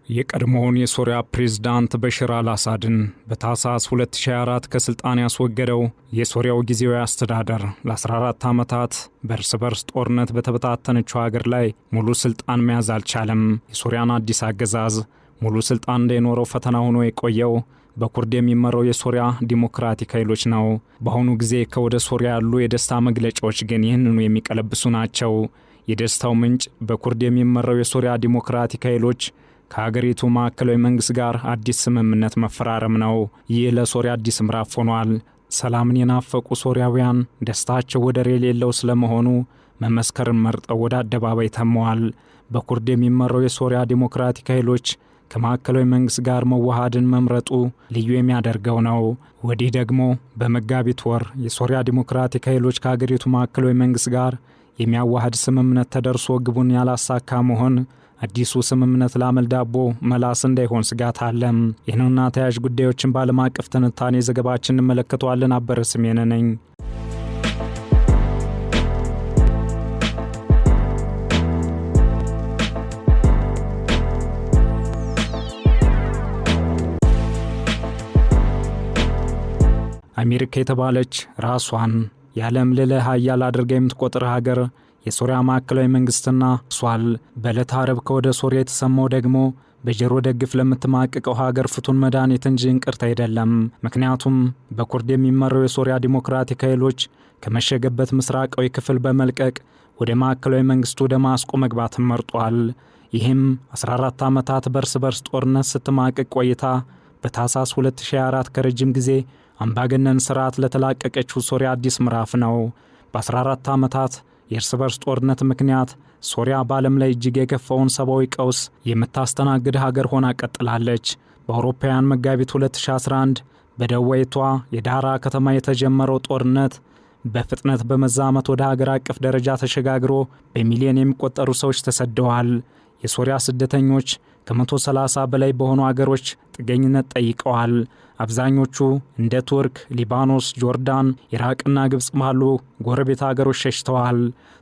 የቀድሞውን የሶሪያ ፕሬዝዳንት በሽር አልአሳድን በታህሳስ 2024 ከስልጣን ያስወገደው የሶሪያው ጊዜያዊ አስተዳደር ለ14 ዓመታት በእርስ በርስ ጦርነት በተበታተነችው ሀገር ላይ ሙሉ ስልጣን መያዝ አልቻለም። የሶሪያን አዲስ አገዛዝ ሙሉ ስልጣን እንዳይኖረው ፈተና ሆኖ የቆየው በኩርድ የሚመራው የሶሪያ ዲሞክራቲክ ኃይሎች ነው። በአሁኑ ጊዜ ከወደ ሶሪያ ያሉ የደስታ መግለጫዎች ግን ይህንኑ የሚቀለብሱ ናቸው። የደስታው ምንጭ በኩርድ የሚመራው የሶሪያ ዲሞክራቲክ ኃይሎች ከሀገሪቱ ማዕከላዊ መንግስት ጋር አዲስ ስምምነት መፈራረም ነው። ይህ ለሶሪያ አዲስ ምዕራፍ ሆኗል። ሰላምን የናፈቁ ሶሪያውያን ደስታቸው ወደር የሌለው ስለመሆኑ መመስከርን መርጠው ወደ አደባባይ ተመዋል። በኩርድ የሚመራው የሶሪያ ዲሞክራቲክ ኃይሎች ከማዕከላዊ መንግስት ጋር መዋሃድን መምረጡ ልዩ የሚያደርገው ነው። ወዲህ ደግሞ በመጋቢት ወር የሶሪያ ዲሞክራቲክ ኃይሎች ከሀገሪቱ ማዕከላዊ መንግስት ጋር የሚያዋሃድ ስምምነት ተደርሶ ግቡን ያላሳካ መሆን አዲሱ ስምምነት ለአመል ዳቦ መላስ እንዳይሆን ስጋት አለ። ይህንና ተያያዥ ጉዳዮችን በዓለም አቀፍ ትንታኔ ዘገባችን እንመለከተዋለን። አበረ ስሜነ ነኝ። አሜሪካ የተባለች ራሷን የዓለም ልዕለ ኃያል አድርጋ የምትቆጥር ሀገር የሶሪያ ማዕከላዊ መንግስትና ሷል በዕለተ ዓርብ ከወደ ሶሪያ የተሰማው ደግሞ በጀሮ ደግፍ ለምትማቅቀው ሀገር ፍቱን መድኃኒት እንጂ እንቅርት አይደለም። ምክንያቱም በኩርድ የሚመራው የሶሪያ ዲሞክራቲክ ኃይሎች ከመሸገበት ምስራቃዊ ክፍል በመልቀቅ ወደ ማዕከላዊ መንግስቱ ደማስቆ መግባትን መርጧል። ይህም 14 ዓመታት በርስ በርስ ጦርነት ስትማቅቅ ቆይታ በታህሳስ 2024 ከረጅም ጊዜ አምባገነን ስርዓት ለተላቀቀችው ሶሪያ አዲስ ምዕራፍ ነው። በ14 ዓመታት የእርስ በርስ ጦርነት ምክንያት ሶሪያ በዓለም ላይ እጅግ የከፋውን ሰብአዊ ቀውስ የምታስተናግድ ሀገር ሆና ቀጥላለች። በአውሮፓውያን መጋቢት 2011 በደቡባዊቷ የዳራ ከተማ የተጀመረው ጦርነት በፍጥነት በመዛመት ወደ ሀገር አቀፍ ደረጃ ተሸጋግሮ በሚሊዮን የሚቆጠሩ ሰዎች ተሰደዋል። የሶሪያ ስደተኞች ከ130 በላይ በሆኑ አገሮች ጥገኝነት ጠይቀዋል። አብዛኞቹ እንደ ቱርክ፣ ሊባኖስ፣ ጆርዳን፣ ኢራቅና ግብጽ ባሉ ጎረቤት አገሮች ሸሽተዋል።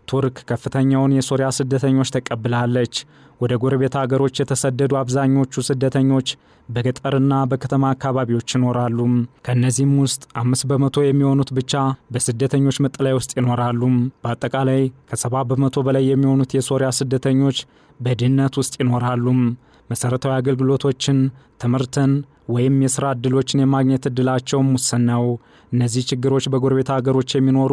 ቱርክ ከፍተኛውን የሶሪያ ስደተኞች ተቀብላለች። ወደ ጎረቤት አገሮች የተሰደዱ አብዛኞቹ ስደተኞች በገጠርና በከተማ አካባቢዎች ይኖራሉ። ከነዚህም ውስጥ 5% የሚሆኑት ብቻ በስደተኞች መጠለያ ውስጥ ይኖራሉ። በአጠቃላይ ከ70 በመቶ በላይ የሚሆኑት የሶሪያ ስደተኞች በድህነት ውስጥ ይኖራሉ። መሰረታዊ አገልግሎቶችን፣ ትምህርትን ወይም የሥራ ዕድሎችን የማግኘት ዕድላቸውም ውስን ነው። እነዚህ ችግሮች በጎረቤት አገሮች የሚኖሩ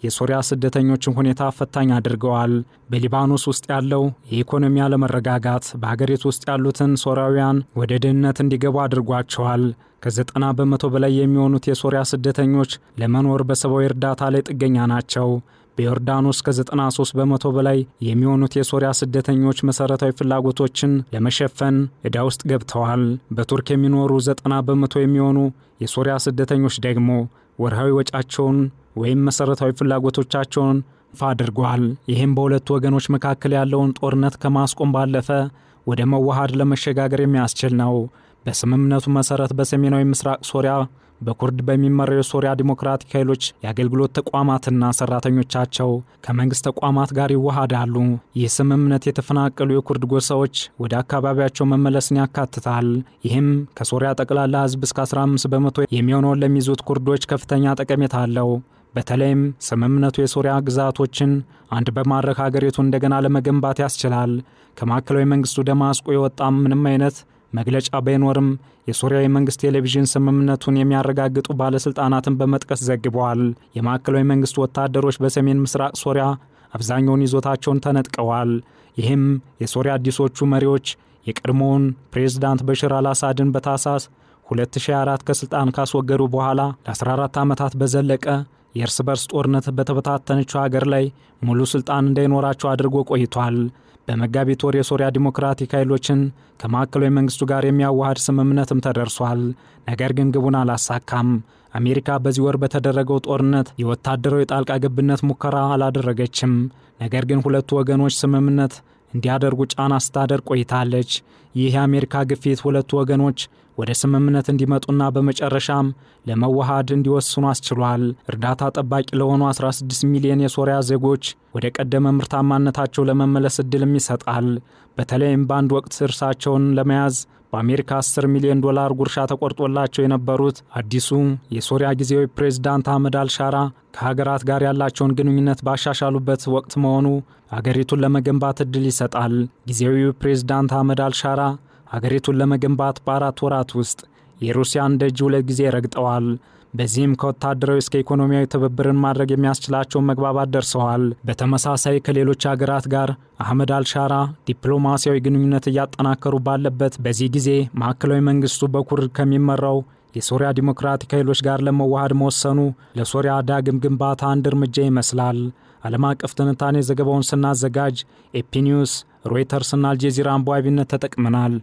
የሶሪያ ስደተኞችን ሁኔታ ፈታኝ አድርገዋል። በሊባኖስ ውስጥ ያለው የኢኮኖሚ አለመረጋጋት በሀገሪቱ ውስጥ ያሉትን ሶሪያውያን ወደ ድህነት እንዲገቡ አድርጓቸዋል። ከ90 በመቶ በላይ የሚሆኑት የሶሪያ ስደተኞች ለመኖር በሰብአዊ እርዳታ ላይ ጥገኛ ናቸው። በዮርዳኖስ ከ93 በመቶ በላይ የሚሆኑት የሶሪያ ስደተኞች መሰረታዊ ፍላጎቶችን ለመሸፈን ዕዳ ውስጥ ገብተዋል። በቱርክ የሚኖሩ 90 በመቶ የሚሆኑ የሶሪያ ስደተኞች ደግሞ ወርሃዊ ወጫቸውን ወይም መሰረታዊ ፍላጎቶቻቸውን ይፋ አድርገዋል። ይህም በሁለቱ ወገኖች መካከል ያለውን ጦርነት ከማስቆም ባለፈ ወደ መዋሃድ ለመሸጋገር የሚያስችል ነው። በስምምነቱ መሰረት በሰሜናዊ ምስራቅ ሶሪያ በኩርድ በሚመራው የሶሪያ ዲሞክራቲክ ኃይሎች የአገልግሎት ተቋማትና ሰራተኞቻቸው ከመንግስት ተቋማት ጋር ይዋሃዳሉ። ይህ ስምምነት የተፈናቀሉ የኩርድ ጎሳዎች ወደ አካባቢያቸው መመለስን ያካትታል። ይህም ከሶሪያ ጠቅላላ ህዝብ እስከ 15 በመቶ የሚሆነውን ለሚይዙት ኩርዶች ከፍተኛ ጠቀሜታ አለው። በተለይም ስምምነቱ የሶሪያ ግዛቶችን አንድ በማድረግ ሀገሪቱን እንደገና ለመገንባት ያስችላል። ከማዕከላዊ መንግስቱ ደማስቆ የወጣም ምንም አይነት መግለጫ ባይኖርም የሶሪያ የመንግስት ቴሌቪዥን ስምምነቱን የሚያረጋግጡ ባለስልጣናትን በመጥቀስ ዘግበዋል። የማዕከላዊ መንግስት ወታደሮች በሰሜን ምስራቅ ሶሪያ አብዛኛውን ይዞታቸውን ተነጥቀዋል። ይህም የሶሪያ አዲሶቹ መሪዎች የቀድሞውን ፕሬዝዳንት በሽር አልአሳድን በታህሳስ 2024 ከስልጣን ካስወገዱ በኋላ ለ14 ዓመታት በዘለቀ የእርስ በርስ ጦርነት በተበታተነችው ሀገር ላይ ሙሉ ስልጣን እንዳይኖራቸው አድርጎ ቆይቷል። በመጋቢት ወር የሶሪያ ዲሞክራቲክ ኃይሎችን ከማዕከላዊ መንግስቱ ጋር የሚያዋሃድ ስምምነትም ተደርሷል። ነገር ግን ግቡን አላሳካም። አሜሪካ በዚህ ወር በተደረገው ጦርነት የወታደራዊ ጣልቃ ገብነት ሙከራ አላደረገችም። ነገር ግን ሁለቱ ወገኖች ስምምነት እንዲያደርጉ ጫና ስታደርግ ቆይታለች። ይህ የአሜሪካ ግፊት ሁለቱ ወገኖች ወደ ስምምነት እንዲመጡና በመጨረሻም ለመዋሃድ እንዲወስኑ አስችሏል። እርዳታ ጠባቂ ለሆኑ 16 ሚሊዮን የሶሪያ ዜጎች ወደ ቀደመ ምርታማነታቸው ለመመለስ እድልም ይሰጣል። በተለይም በአንድ ወቅት እርሳቸውን ለመያዝ በአሜሪካ $10 ሚሊዮን ጉርሻ ተቆርጦላቸው የነበሩት አዲሱ የሶሪያ ጊዜያዊ ፕሬዝዳንት አህመድ አልሻራ ከሀገራት ጋር ያላቸውን ግንኙነት ባሻሻሉበት ወቅት መሆኑ ሀገሪቱን ለመገንባት እድል ይሰጣል። ጊዜያዊው ፕሬዝዳንት አህመድ አልሻራ ሀገሪቱን ለመገንባት በ4 ወራት ውስጥ የሩሲያን ደጅ 2 ጊዜ ረግጠዋል። በዚህም ከወታደራዊ እስከ ኢኮኖሚያዊ ትብብርን ማድረግ የሚያስችላቸውን መግባባት ደርሰዋል። በተመሳሳይ ከሌሎች ሀገራት ጋር አህመድ አልሻራ ዲፕሎማሲያዊ ግንኙነት እያጠናከሩ ባለበት በዚህ ጊዜ ማዕከላዊ መንግስቱ በኩርድ ከሚመራው የሶሪያ ዲሞክራቲክ ኃይሎች ጋር ለመዋሃድ መወሰኑ ለሶሪያ ዳግም ግንባታ አንድ እርምጃ ይመስላል። ዓለም አቀፍ ትንታኔ ዘገባውን ስናዘጋጅ ኤፒ ኒውስ፣ ሮይተርስና አልጀዚራን በዋቢነት ተጠቅመናል።